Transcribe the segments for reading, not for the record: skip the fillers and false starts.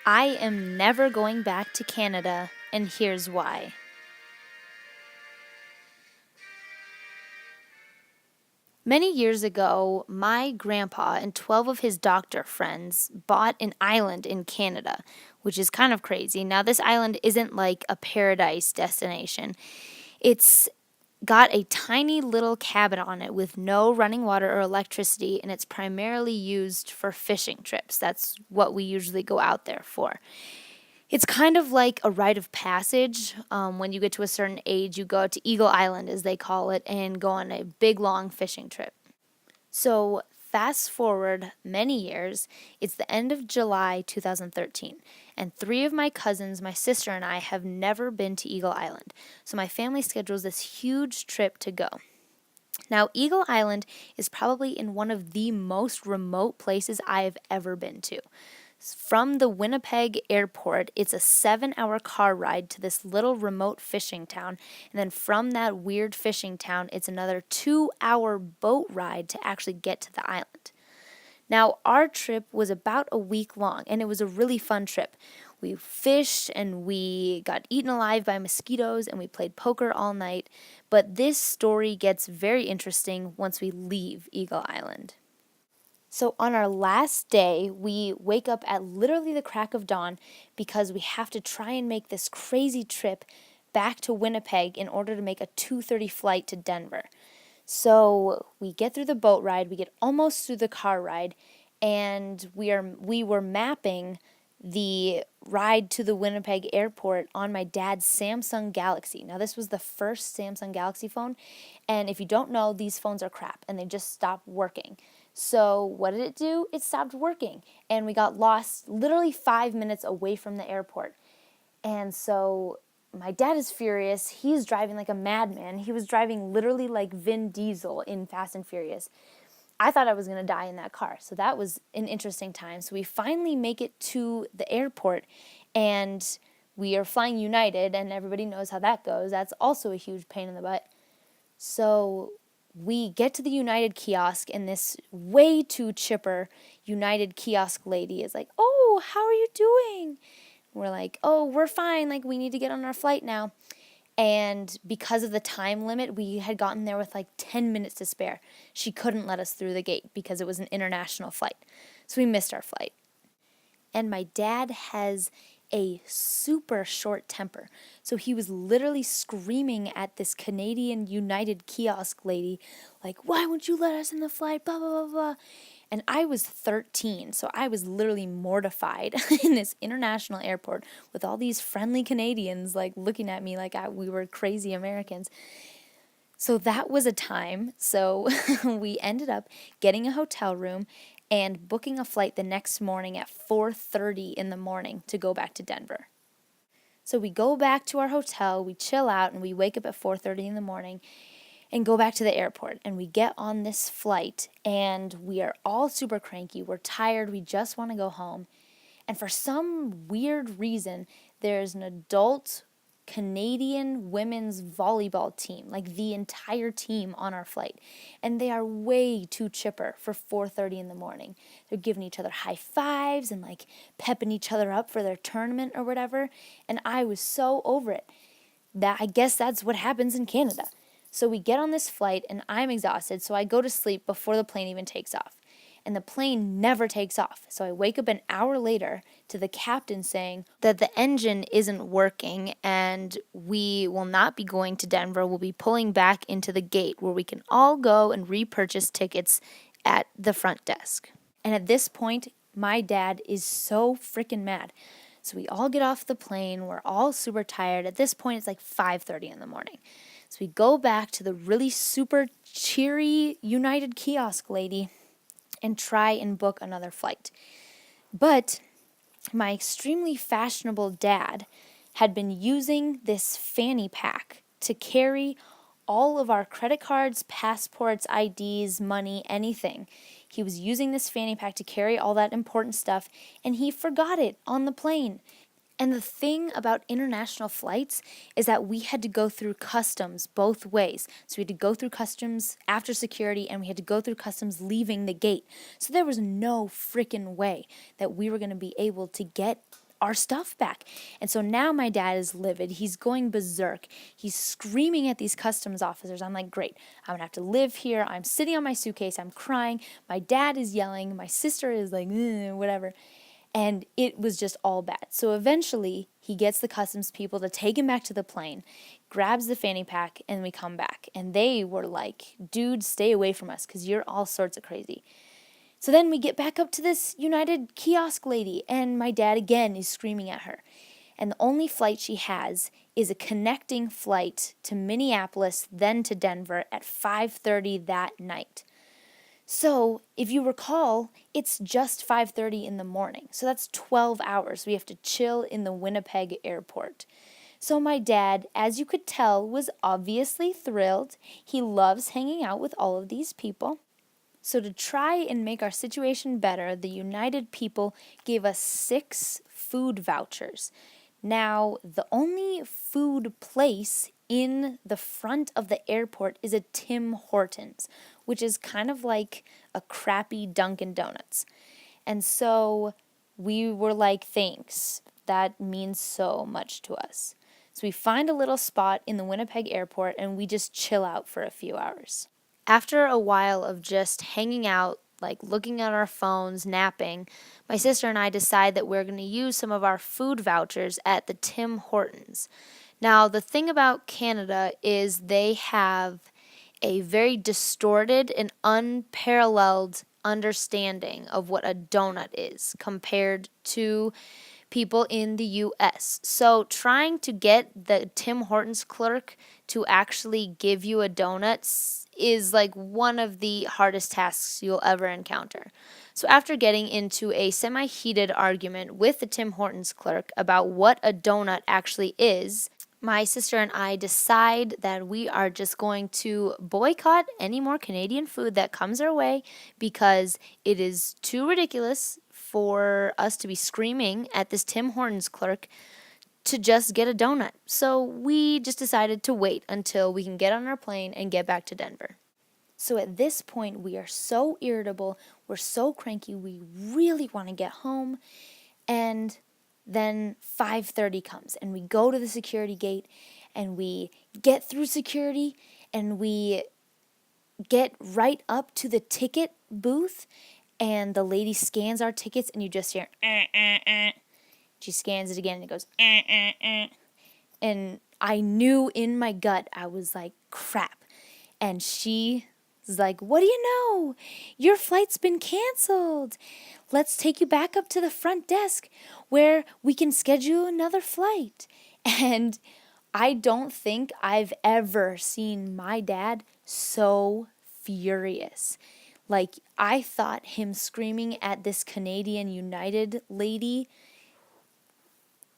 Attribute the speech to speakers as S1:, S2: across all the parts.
S1: I am never going back to Canada, and here's why. Many years ago, my grandpa and 12 of his doctor friends bought an island in Canada, which is kind of crazy. Now, this island isn't like a paradise destination. It's got a tiny little cabin on it with no running water or electricity, and it's primarily used for fishing trips. That's what we usually go out there for. It's kind of like a rite of passage. When you get to a certain age, you go out to Eagle Island, as they call it, and go on a big, long fishing trip. So, fast forward many years, it's the end of July 2013, and three of my cousins, my sister, and I have never been to Eagle Island. So, my family schedules this huge trip to go. Now, Eagle Island is probably in one of the most remote places I have ever been to. From the Winnipeg airport, it's a 7-hour car ride to this little remote fishing town. And then from that weird fishing town, it's another 2-hour boat ride to actually get to the island. Now, our trip was about a week long, and it was a really fun trip. We fished and we got eaten alive by mosquitoes and we played poker all night. But this story gets very interesting once we leave Eagle Island. So on our last day, we wake up at literally the crack of dawn because we have to try and make this crazy trip back to Winnipeg in order to make a 2:30 flight to Denver. So we get through the boat ride, we get almost through the car ride, and we were mapping the ride to the Winnipeg airport on my dad's Samsung Galaxy. Now, this was the first Samsung Galaxy phone, and if you don't know, these phones are crap, and they just stopped working. So what did it do? It stopped working, and we got lost literally 5 minutes away from the airport. And so my dad is furious. He's driving like a madman. He was driving literally like Vin Diesel in Fast and Furious. I thought I was going to die in that car. So that was an interesting time. So we finally make it to the airport, and we are flying United, and everybody knows how that goes. That's also a huge pain in the butt. So we get to the United kiosk, and this way too chipper United kiosk lady is like, "Oh, how are you doing?" We're like, "Oh, we're fine. Like, we need to get on our flight now." And because of the time limit, we had gotten there with like 10 minutes to spare. She couldn't let us through the gate because it was an international flight. So we missed our flight. And my dad has a super short temper. So he was literally screaming at this Canadian United kiosk lady, like, "Why won't you let us in the flight? Blah, blah, blah, blah." And I was 13, so I was literally mortified in this international airport with all these friendly Canadians, like, looking at me like we were crazy Americans. So that was a time. So we ended up getting a hotel room and booking a flight the next morning at 4:30 in the morning to go back to Denver. So we go back to our hotel, we chill out, and we wake up at 4:30 in the morning and go back to the airport. And we get on this flight, and we are all super cranky. We're tired. We just want to go home. And for some weird reason, there's an adult Canadian women's volleyball team, like the entire team on our flight. And they are way too chipper for 4:30 in the morning. They're giving each other high fives and like pepping each other up for their tournament or whatever. And I was so over it. That I guess that's what happens in Canada. So we get on this flight and I'm exhausted, so I go to sleep before the plane even takes off. And the plane never takes off. So I wake up an hour later to the captain saying that the engine isn't working and we will not be going to Denver. We'll be pulling back into the gate where we can all go and repurchase tickets at the front desk. And at this point, my dad is so freaking mad. So we all get off the plane. We're all super tired. At this point, it's like 5:30 in the morning. So we go back to the really super cheery United kiosk lady and try and book another flight. But my extremely fashionable dad had been using this fanny pack to carry all of our credit cards, passports, IDs, money, anything. He was using this fanny pack to carry all that important stuff, and he forgot it on the plane. And the thing about international flights is that we had to go through customs both ways. So we had to go through customs after security, and we had to go through customs leaving the gate. So there was no freaking way that we were going to be able to get our stuff back. And so now my dad is livid. He's going berserk. He's screaming at these customs officers. I'm like, great, I'm going to have to live here. I'm sitting on my suitcase. I'm crying. My dad is yelling. My sister is like, whatever. And it was just all bad. So eventually, he gets the customs people to take him back to the plane, grabs the fanny pack, and we come back. And they were like, dude, stay away from us because you're all sorts of crazy. So then we get back up to this United kiosk lady, and my dad again is screaming at her. And the only flight she has is a connecting flight to Minneapolis, then to Denver at 5:30 that night. So, if you recall, it's just 5:30 in the morning. So that's 12 hours. We have to chill in the Winnipeg airport. So my dad, as you could tell, was obviously thrilled. He loves hanging out with all of these people. So to try and make our situation better, the United people gave us 6 food vouchers. Now, the only food place in the front of the airport is a Tim Hortons, which is kind of like a crappy Dunkin' Donuts. And so we were like, thanks. That means so much to us. So we find a little spot in the Winnipeg airport and we just chill out for a few hours. After a while of just hanging out, like looking at our phones, napping, my sister and I decide that we're going to use some of our food vouchers at the Tim Hortons. Now, the thing about Canada is they have a very distorted and unparalleled understanding of what a donut is compared to people in the US. So trying to get the Tim Hortons clerk to actually give you a donut is like one of the hardest tasks you'll ever encounter. So after getting into a semi-heated argument with the Tim Hortons clerk about what a donut actually is, my sister and I decide that we are just going to boycott any more Canadian food that comes our way because it is too ridiculous for us to be screaming at this Tim Hortons clerk to just get a donut. So we just decided to wait until we can get on our plane and get back to Denver. So at this point, we are so irritable, we're so cranky, we really want to get home, and then 5:30 comes and we go to the security gate and we get through security and we get right up to the ticket booth and the lady scans our tickets and you just hear She scans it again and it goes and I knew in my gut, I was like, crap. And she was like, what do you know? Your flight's been canceled. Let's take you back up to the front desk where we can schedule another flight. And I don't think I've ever seen my dad so furious. Like, I thought him screaming at this Canadian United lady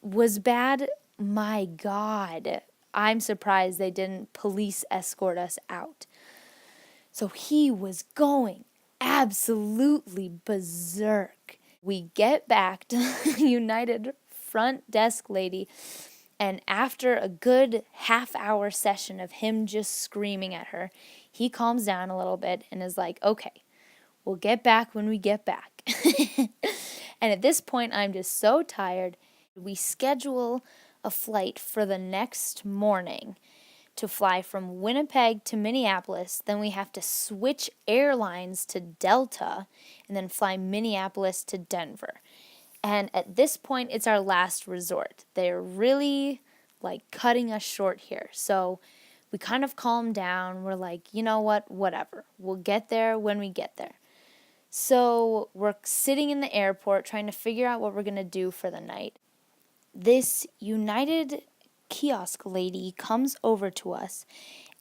S1: was bad. My God, I'm surprised they didn't police escort us out. So he was going absolutely berserk. We get back to the United front desk lady, and after a good half-hour session of him just screaming at her, he calms down a little bit and is like, okay, we'll get back when we get back. And at this point, I'm just so tired. We schedule a flight for the next morning to fly from Winnipeg to Minneapolis. Then we have to switch airlines to Delta and then fly Minneapolis to Denver. And at this point, it's our last resort. They're really like cutting us short here. So we kind of calm down. We're like, you know what, whatever. We'll get there when we get there. So we're sitting in the airport trying to figure out what we're going to do for the night. This United kiosk lady comes over to us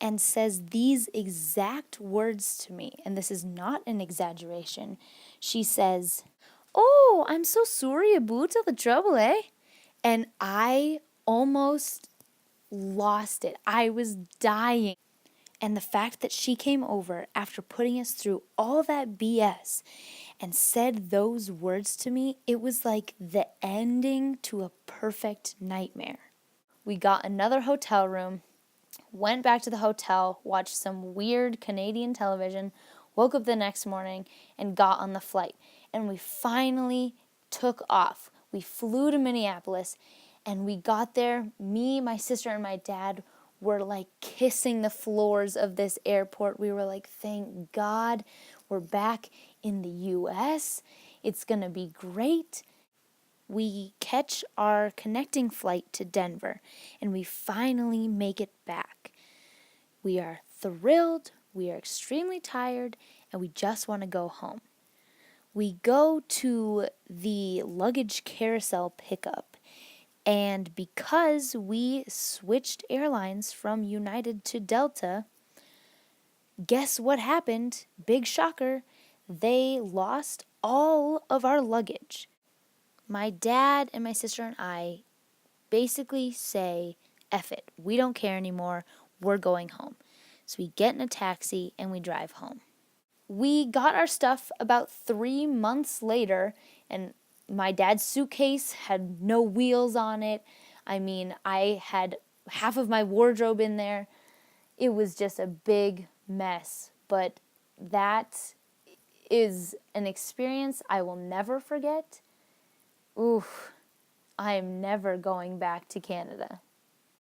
S1: and says these exact words to me, and this is not an exaggeration. She says, "Oh, I'm so sorry about all the trouble, eh?" And I almost lost it. I was dying. And the fact that she came over after putting us through all that BS and said those words to me, it was like the ending to a perfect nightmare. We got another hotel room, went back to the hotel, watched some weird Canadian television, woke up the next morning, and got on the flight. And we finally took off. We flew to Minneapolis, and we got there. Me, my sister, and my dad were like kissing the floors of this airport. We were like, thank God we're back in the US. It's gonna be great. We catch our connecting flight to Denver, and we finally make it back. We are thrilled, we are extremely tired, and we just want to go home. We go to the luggage carousel pickup, and because we switched airlines from United to Delta, guess what happened? Big shocker. They lost all of our luggage. My dad and my sister and I basically say, F it, we don't care anymore, we're going home. So we get in a taxi and we drive home. We got our stuff about 3 months later, and my dad's suitcase had no wheels on it. I mean, I had half of my wardrobe in there. It was just a big mess, but that is an experience I will never forget. Oof, I am never going back to Canada.